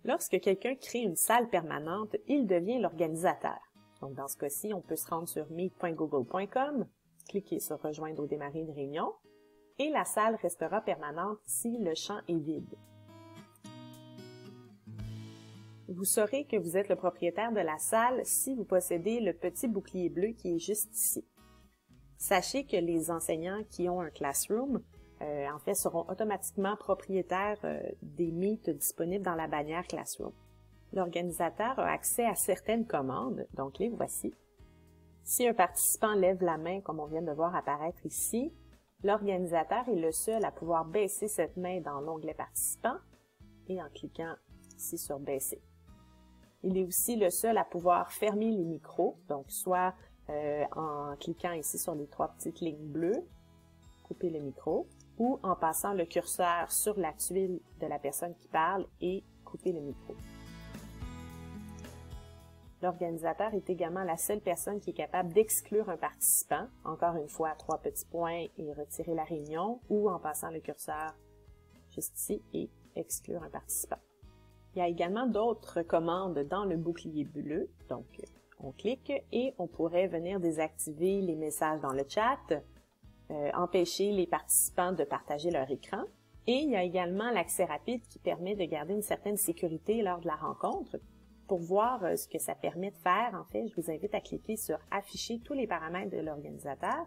Lorsque quelqu'un crée une salle permanente, il devient l'organisateur. Donc, dans ce cas-ci, on peut se rendre sur meet.google.com, cliquer sur « Rejoindre au démarrer une réunion » et la salle restera permanente si le champ est vide. Vous saurez que vous êtes le propriétaire de la salle si vous possédez le petit bouclier bleu qui est juste ici. Sachez que les enseignants qui ont un classroom, en fait, seront automatiquement propriétaires des Meet disponibles dans la bannière Classroom. L'organisateur a accès à certaines commandes, donc les voici. Si un participant lève la main, comme on vient de voir apparaître ici, l'organisateur est le seul à pouvoir baisser cette main dans l'onglet Participants et en cliquant ici sur Baisser. Il est aussi le seul à pouvoir fermer les micros, donc soit en cliquant ici sur les 3 petites lignes bleues, couper le micro, ou en passant le curseur sur la tuile de la personne qui parle et couper le micro. L'organisateur est également la seule personne qui est capable d'exclure un participant, encore une fois 3 petits points et retirer la réunion, ou en passant le curseur juste ici et exclure un participant. Il y a également d'autres commandes dans le bouclier bleu, donc on clique et on pourrait venir désactiver les messages dans le chat, empêcher les participants de partager leur écran. Et il y a également l'accès rapide qui permet de garder une certaine sécurité lors de la rencontre. Pour voir ce que ça permet de faire, en fait, je vous invite à cliquer sur « Afficher tous les paramètres de l'organisateur ».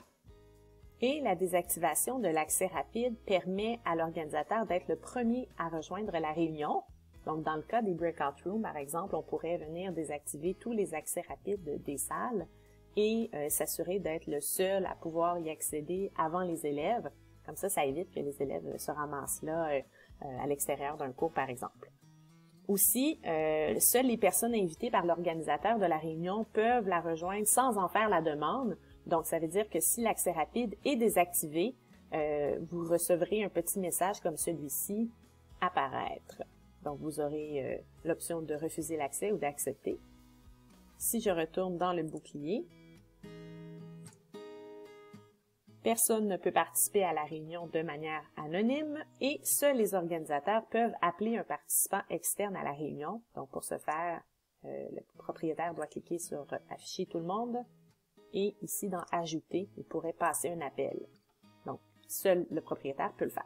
Et la désactivation de l'accès rapide permet à l'organisateur d'être le premier à rejoindre la réunion. Donc, dans le cas des breakout rooms, par exemple, on pourrait venir désactiver tous les accès rapides des salles et s'assurer d'être le seul à pouvoir y accéder avant les élèves. Comme ça évite que les élèves se ramassent là à l'extérieur d'un cours, par exemple. Aussi, seules les personnes invitées par l'organisateur de la réunion peuvent la rejoindre sans en faire la demande. Donc, ça veut dire que si l'accès rapide est désactivé, vous recevrez un petit message comme celui-ci apparaître. Donc, vous aurez l'option de refuser l'accès ou d'accepter. Si je retourne dans le bouclier, personne ne peut participer à la réunion de manière anonyme et seuls les organisateurs peuvent appeler un participant externe à la réunion. Donc, pour ce faire, le propriétaire doit cliquer sur « Afficher tout le monde » et ici dans « Ajouter », il pourrait passer un appel. Donc, seul le propriétaire peut le faire.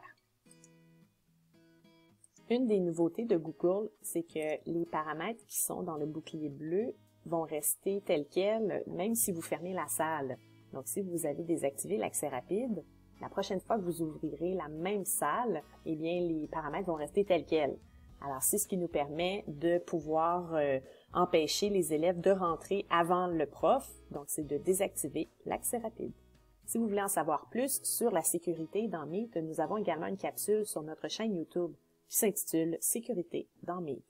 Une des nouveautés de Google, c'est que les paramètres qui sont dans le bouclier bleu vont rester tels quels, même si vous fermez la salle. Donc, si vous avez désactivé l'accès rapide, la prochaine fois que vous ouvrirez la même salle, eh bien, les paramètres vont rester tels quels. Alors, c'est ce qui nous permet de pouvoir empêcher les élèves de rentrer avant le prof. Donc, c'est de désactiver l'accès rapide. Si vous voulez en savoir plus sur la sécurité dans Meet, nous avons également une capsule sur notre chaîne YouTube qui s'intitule « Sécurité dans Meet ».